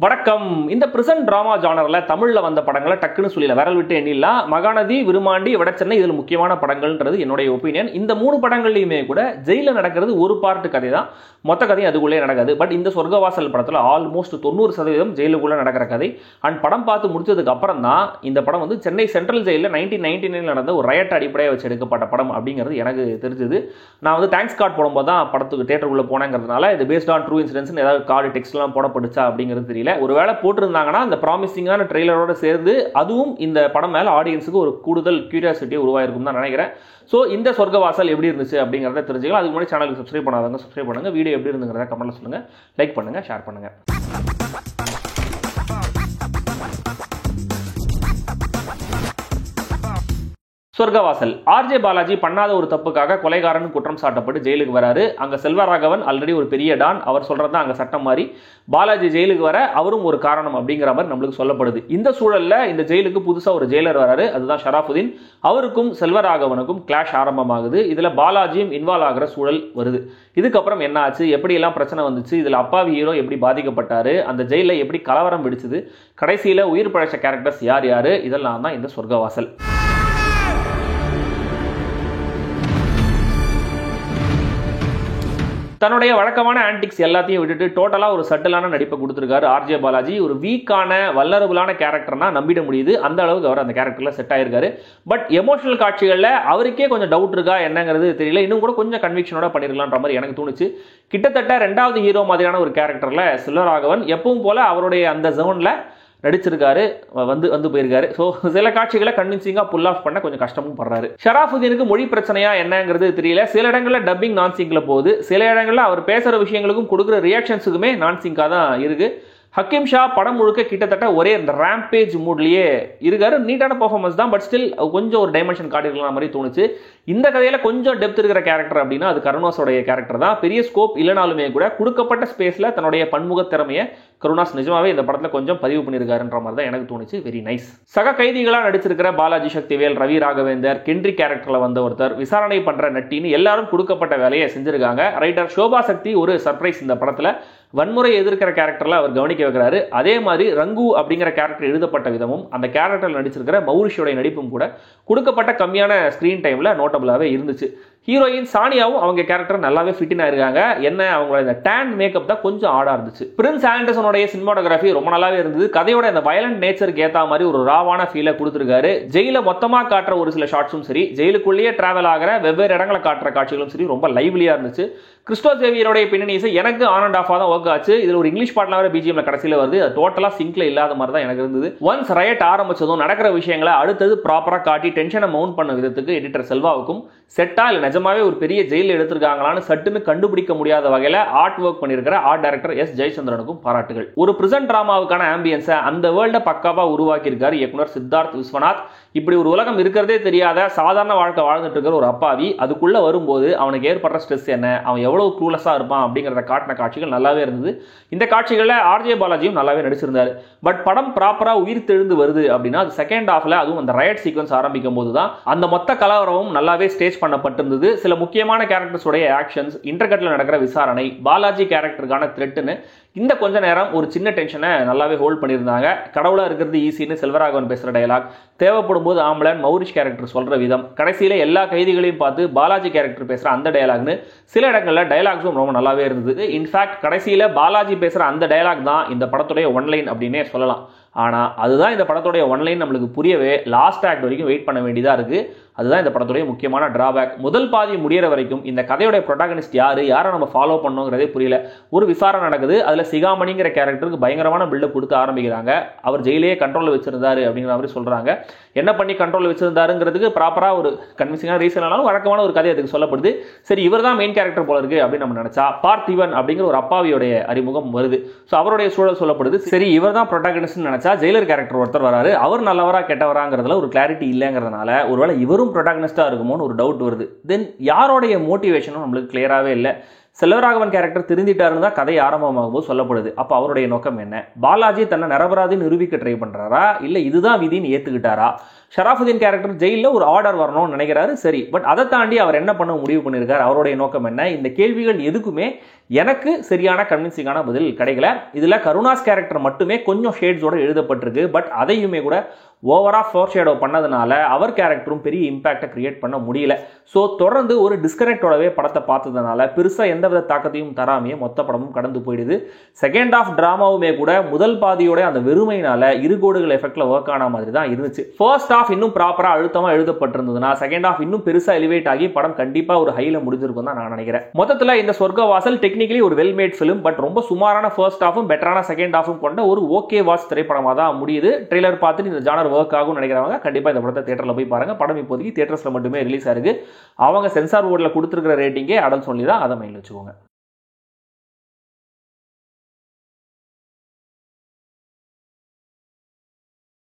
வணக்கம். இந்த prison drama ஜானர்ல தமிழ்ல வந்த படங்களை டக்குன்னு சொல்லல விரல் விட்டு எண்ணிடலாம். மகாநதி, விருமாண்டி, வடச்சென்னை இதில் முக்கியமான படங்கள்ன்றது என்னுடைய ஒப்பீனியன். இந்த 3 படங்கள்லையுமே கூட ஜெயில நடக்கிறது ஒரு பார்ட் கதை தான், மொத்த கதையும் அதுக்குள்ளே நடக்காது. பட் இந்த சொர்க்கவாசல் படத்தில் ஆல்மோஸ்ட் 90% ஜெயிலுக்குள்ள நடக்கிற கதை. அண்ட் படம் பார்த்து முடிச்சதுக்கு அப்புறம் தான் இந்த படம் வந்து சென்னை சென்ட்ரல் ஜெயிலில் 1999 நடந்த ஒரு ரயட் அடிப்படையாக வச்சு எடுக்கப்பட்ட படம் அப்படிங்கிறது எனக்கு தெரிஞ்சது. நான் வந்து தேங்க்ஸ் கார்டு போடும்போது தான் படத்துக்கு தேட்டருக்குள்ள போனேங்கிறதுனால இது பேஸ்ட் ஆன் ட்ரூ இன்சிடென்ட்ஸ் ஏதாவது கார்டு டெக்ஸ்ட்லாம் போடப்பட்டுச்சா அப்படிங்கிறது தெரியல. ஒருவேளை போட்டிருந்தாங்கன்னா அந்த ப்ராமிசிங்கான ட்ரெய்லரோட சேர்ந்து அதுவும் இந்த படம் மேல ஆடியன்ஸுக்கு ஒரு கூடுதல் கியூரியாசிட்டியை உருவாயிருக்கும் தான் நினைக்கிறேன். ஸோ இந்த சொர்க்கவாசல் எப்படி இருந்துச்சு அப்படிங்கிறத தெரிஞ்சுக்கலாம். அதுக்கு முன்னாடி சேனலுக்கு சப்ஸ்கிரைப் பண்ணாதவங்க சப்ஸ்கிரைப் பண்ணுங்க. வீடியோ எப்படி இருந்துங்கிறத கமெண்ட்ல சொல்லுங்க. லைக் பண்ணுங்க, ஷேர் பண்ணுங்க. சொர்க்கவாசல். ஆர்ஜே பாலாஜி பண்ணாத ஒரு தப்புக்காக கொலைகாரன் குற்றம் சாட்டப்பட்டு ஜெயிலுக்கு வராரு. அங்க செல்வராகவன் ஆல்ரெடி ஒரு பெரிய டான், அவர் சொல்றது அங்க சட்டம் மாறி பாலாஜி ஜெயிலுக்கு வர அவரும் ஒரு காரணம் அப்படிங்கிற மாதிரி நம்மளுக்கு சொல்லப்படுது. இந்த சூழல்ல இந்த ஜெயிலுக்கு புதுசா ஒரு ஜெயிலர் வராரு, அதுதான் ஷராஃபுதீன். அவருக்கும் செல்வராகவனுக்கும் கிளாஷ் ஆரம்பமாகுது. இதுல பாலாஜியும் இன்வால்வ் ஆகிற சூழல் வருது. இதுக்கப்புறம் என்ன ஆச்சு, எப்படி எல்லாம் பிரச்சனை வந்துச்சு, இதுல அப்பாவி ஹீரோ எப்படி பாதிக்கப்பட்டாரு, அந்த ஜெயில எப்படி கலவரம் வெடிச்சது, கடைசியில உயிர் பழைச்ச கேரக்டர்ஸ் யார் யாரு, இதெல்லாம் தான் இந்த சொர்க்கவாசல். தன்னுடைய வழக்கமான ஆன்டிக்ஸ் எல்லாத்தையும் விட்டுட்டு டோட்டலா ஒரு சட்டிலான நடிப்பை கொடுத்திருக்காரு ஆர்ஜே பாலாஜி. ஒரு வீக்கான வல்லரபுளான கேரக்டர்னா நம்பிட முடியுது, அந்த அளவுக்கு அவர் அந்த கேரக்டர்ல செட் ஆயிருக்காரு. பட் எமோஷனல் காட்சிகள்ல அவருக்கே கொஞ்சம் டவுட் இருக்கா என்னங்கிறது தெரியல. இன்னும் கூட கொஞ்சம் கன்விக்ஷனோட பண்ணிருக்கலாம்ன்ற மாதிரி எனக்கு தோணுச்சு. கிட்டத்தட்ட 2வது ஹீரோ மாதிரியான ஒரு கேரக்டர்ல செல்வராகவன் எப்பவும் போல அவருடைய அந்த ஜோன்ல நடிச்சிருக்காரு, வந்து போயிருக்காரு. ஸோ சில காட்சிகளை கன்வின்சிங்காக புல் ஆஃப் பண்ண கொஞ்சம் கஷ்டமும் படுறாரு. ஷராஃபுதீனுக்கு மொழி பிரச்சனையா என்னங்கிறது தெரியல. சில இடங்களில் டப்பிங் நான் சிங்கில் போகுது, சில இடங்களில் அவர் பேசுகிற விஷயங்களுக்கும் கொடுக்குற ரியாக்ஷன்ஸுக்குமே நான் சிங்காக தான் இருக்கு. ஹக்கீம் ஷா படம் முழுக்க கிட்டத்தட்ட ஒரே இந்த ரேம்பேஜ் மூட்லயே இருக்காரு. நீட்டான பெர்ஃபார்மன்ஸ் தான், பட் ஸ்டில் கொஞ்சம் ஒரு டைமென்ஷன் காட்டிருக்கலாம் மாதிரி தோணுச்சு. இந்த கதையில கொஞ்சம் டெப்த் இருக்கிற கேரக்டர் அப்படின்னா அது கருணாஸோடைய கேரக்டர் தான். பெரிய ஸ்கோப் இல்லைனாலுமே கூட கொடுக்கப்பட்ட ஸ்பேஸ்ல தன்னுடைய பன்முக திறமையை கருணாஸ் நிஜமாவே இந்த படத்துல கொஞ்சம் பதிவு பண்ணியிருக்காருன்ற மாதிரி தான் எனக்கு தோணுச்சு. Very nice. சக கைதிகளா நடிச்சிருக்கிற பாலாஜி சக்திவேல், ரவி ராகவேந்தர், கென்றி கேரக்டர்ல வந்த ஒருத்தர், விசாரணை பண்ற நட்டின்னு எல்லாரும் கொடுக்கப்பட்ட வேலையை செஞ்சிருக்காங்க. ரைட்டர் சோபா சக்தி ஒரு சர்ப்ரைஸ் இந்த படத்துல வன்முறை எதிர்க்கிற கேரக்டர்ல அவர் கவனிக்க வைக்கிறாரு. அதே மாதிரி ரங்கு அப்படிங்கிற கேரக்டர் எழுதப்பட்ட விதமும் அந்த கேரக்டர் நடிச்சிருக்கிற மௌரிஷோட நடிப்பும் கூட கொடுக்கப்பட்ட கம்மியான ஸ்கிரீன் டைம்ல நோட்டபிளாவே இருந்துச்சு. ஹீரோயின் சானியாவும் அவங்க கேரக்டர் நல்லாவே ஃபிட்டினா இருக்காங்க. என்ன அவங்களோட இந்த டேன் மேக்கப் தான் கொஞ்சம் ஆடா இருந்துச்சு. பிரின்ஸ் ஆண்டர்சனோட சினிமாட்டோகிராஃபி ரொம்ப நல்லாவே இருந்தது. கதையோட இந்த வயலண்ட் நேச்சருக்கு ஏற்ற மாதிரி ஒரு ராவான ஃபீலை கொடுத்துருக்காரு. ஜெயில மொத்தமா காட்டுற ஒரு சில ஷாட்ஸும் சரி, ஜெயிலுக்குள்ளேயே டிராவல் ஆகிற வெவ்வேறு இடங்களை காட்டுற காட்சிகளும் சரி ரொம்ப லைவ்லியா இருந்துச்சு. கிறிஸ்டோ சேவியரோட பின்னணி இசை எனக்கு ஆன் அண்ட் ஆஃபாக தான் ஒர்க் ஆச்சு. இதுல ஒரு இங்கிலீஷ் பாட்டில் வர பிஜிஎம்ல கடைசியில் வருது, அது டோட்டலா சிங்க்ல இல்லாத மாதிரி தான் எனக்கு இருந்தது. ஒன்ஸ் ரயட் ஆரம்பிச்சதும் நடக்கிற விஷயங்களை அடுத்தது ப்ராப்பரா காட்டி டென்ஷனை மவுண்ட் பண்ண விதத்துக்கு எடிட்டர் செல்வாவுக்கும் செட்டா இல்ல நிஜமாவே ஒரு பெரிய ஜெயில எடுத்திருக்காங்களான்னு சட்டுன்னு கண்டுபிடிக்க முடியாத வகையில ஆர்ட் ஒர்க் பண்ணிருக்கிற ஆர்ட் டைரக்டர் எஸ் ஜெயச்சந்திரனுக்கும் பாராட்டுகள். ஒரு பிரிசன் டிராமாவுக்கான ஆம்பியன்ஸை அந்த வேர்ல்ட பக்காவா உருவாக்கி இருக்காரு இயக்குனர் சித்தார்த் விஸ்வநாத். இப்படி ஒரு உலகம் இருக்கிறதே தெரியாத சாதாரண வாழ்க்கை வாழ்ந்துட்டு இருக்கிற ஒரு அப்பாவி அதுக்குள்ள வரும்போது அவனுக்கு ஏற்படுற ஸ்ட்ரெஸ் என்ன, அவன் எவ்வளவு க்ளூலஸா இருப்பான் அப்படிங்கிறத காட்டின காட்சிகள் நல்லாவே இருந்தது. இந்த காட்சிகளில் ஆர்ஜே பாலாஜியும் நல்லாவே நடிச்சிருந்தாரு. பட் படம் ப்ராப்பரா உயிர் தெழுந்து வருது அப்படின்னா அது செகண்ட் ஹாஃப்ல, அதுவும் அந்த ரயட் சீக்வன்ஸ் ஆரம்பிக்கும் போது தான் அந்த மொத்த கலவரமும் நல்லாவே ஸ்டேஜ் பண்ணப்பட்டிருந்தது. சில முக்கியமான கேரக்டர்ஸோடைய ஆக்ஷன்ஸ், இன்டர்கட்ல நடக்கிற விசாரணை, பாலாஜி கேரக்டருக்கான த்ரெட்னு இந்த கொஞ்ச நேரம் ஒரு சின்ன டென்ஷனை நல்லாவே ஹோல்ட் பண்ணியிருந்தாங்க. கடவுளா இருக்கிறது ஈஸின்னு செல்வராகவன் பேசுற டயலாக், தேவைப்படும் போது ஆம்பளன் மௌரிஷ் கேரக்டர் சொல்ற விதம், கடைசியில எல்லா கைதிகளையும் பார்த்து பாலாஜி கேரக்டர் பேசுற அந்த டயலாக்னு சில இடங்கள்ல டயலாக்ஸும் ரொம்ப நல்லாவே இருந்தது. இன்ஃபேக்ட் கடைசியில பாலாஜி பேசுற அந்த டயலாக் தான் இந்த படத்துடைய ஒன்லைன் அப்படின்னே சொல்லலாம். ஆனா அதுதான் இந்த படத்துடைய ஒன்லைன் நம்மளுக்கு புரியவே லாஸ்ட் ஆக்ட் வரைக்கும் வெயிட் பண்ண வேண்டியதா இருக்கு. அதுதான் இந்த படத்துடைய முக்கியமான டிராபேக். முதல் பாதி முடிகிற வரைக்கும் இந்த கதையோட ப்ரொட்டாகனிஸ்ட் யாரை நம்ம ஃபாலோ பண்ணுங்கிறதே புரியல. ஒரு விசாரணை நடக்குது, அதுல சிகாமணிங்கிற கேரக்டருக்கு பயங்கரமான பில்டப் கொடுத்து ஆரம்பிக்கிறாங்க. அவர் ஜெயிலே கண்ட்ரோல் வச்சிருந்தாரு அப்படிங்கிற மாதிரி சொல்றாங்க. என்ன பண்ணி கண்ட்ரோல் வச்சிருந்தாருங்கிறதுக்கு ப்ராப்பரா ஒரு கன்வின்சிங்கான ரீசன் ஆனாலும் வழக்கமான ஒரு கதை அதுக்கு சொல்லப்படுது. சரி, இவர் தான் மெயின் கேரக்டர் போல இருக்கு அப்படின்னு நம்ம நினைச்சா பார்த்திவன் அப்படிங்கிற ஒரு அப்பாவியோடைய அறிமுகம் வருது. ஸோ அவருடைய சூழல் சொல்லப்படுது. சரி, இவர் தான் ப்ரொட்டாகனிஸ்ட் நினைச்சா ஜெயிலர் கேரக்டர் ஒருத்தர் வராரு, அவர் நல்லவரா கெட்டவராங்கிறதுல ஒரு கிளாரிட்டி இல்லைங்கிறதுனால ஒருவேளை இவரும் ப்ரொட்டாகனிஸ்டா இருக்குமோன்னு ஒரு டவுட் வருது. தென் யாரோடைய மோட்டிவேஷனும் நம்மளுக்கு கிளியராகவே இல்லை. செல்வராகவன் கேரக்டர் திருந்திட்டாருன்னு தான் கதை ஆரம்பமாகும் போது சொல்லப்படுது. அப்போ அவருடைய நோக்கம் என்ன? பாலாஜி தன்னை நிரபராதி நிரூபிக்க ட்ரை பண்றாரா, இல்ல இதுதான் விதின்னு ஏத்துக்கிட்டாரா? ஷராஃபுதீன் கேரக்டர் ஜெயிலில் ஒரு ஆர்டர் வரணும்னு நினைக்கிறாரு, சரி, பட் அதை தாண்டி அவர் என்ன பண்ண முடிவு பண்ணியிருக்காரு, அவருடைய நோக்கம் என்ன? இந்த கேள்விகள் எதுக்குமே எனக்கு சரியான கன்வின்சிங்கான பதில் கிடைக்கல. இதில் கருணாஸ் கேரக்டர் மட்டுமே கொஞ்சம் ஷேட்ஸோட எழுதப்பட்டிருக்கு. பட் அதையுமே கூட ஓவராக ஃபோர் ஷேடோ பண்ணதுனால அவர் கேரக்டரும் பெரிய இம்பாக்டை கிரியேட் பண்ண முடியல. ஸோ தொடர்ந்து ஒரு டிஸ்கனெக்டோடவே படத்தை பார்த்ததுனால பெருசாக எந்தவித தாக்கத்தையும் தராமையே மொத்த படமும் கடந்து போயிடுது. செகண்ட் ஆஃப் டிராமாவுமே கூட முதல் பாதியோட அந்த வெறுமையினால இருகோடுகள் எஃபெக்ட்ல ஒர்க் ஆன மாதிரி தான் இருந்துச்சு. ஃபர்ஸ்ட் ஆஃப் இன்னும் ப்ராப்பராக அழுத்தமாக எழுதப்பட்டிருந்ததுன்னா செகண்ட் ஆஃப் இன்னும் பெருசாக எலிவேட் ஆகி படம் கண்டிப்பாக ஒரு ஹைல முடிஞ்சிருக்கும் தான் நான் நினைக்கிறேன். மொத்தத்தில் இந்த சொர்க்கவாசல் டெக்னிக்கலி ஒரு வெல் மேட் ஃபிலிம். பட் ரொம்ப சுமாரான ஃபர்ஸ்ட் ஆஃபும் பெட்டரான செகண்ட் ஆஃபும் கொண்ட ஒரு ஓகே வாட்ச் திரைப்படமாக தான் முடியுது. ட்ரெய்லர் பார்த்துட்டு இந்த ஜானர் ஒர்க் ஆகும் நினைக்கிறவங்க கண்டிப்பாக இந்த படத்தை தியேட்டரில் போய் பாருங்க. படம் இப்போதைக்கு தியேட்டர்ஸ்ல மட்டுமே ரிலீஸ் ஆயிருக்கு. அவங்க சென்சார் போர்டில் கொடுத்துருக்கிற ரேட்டிங்கே அடல் சொல்லி தான் அதை மைண்ட் வச்சுக்கோங்க.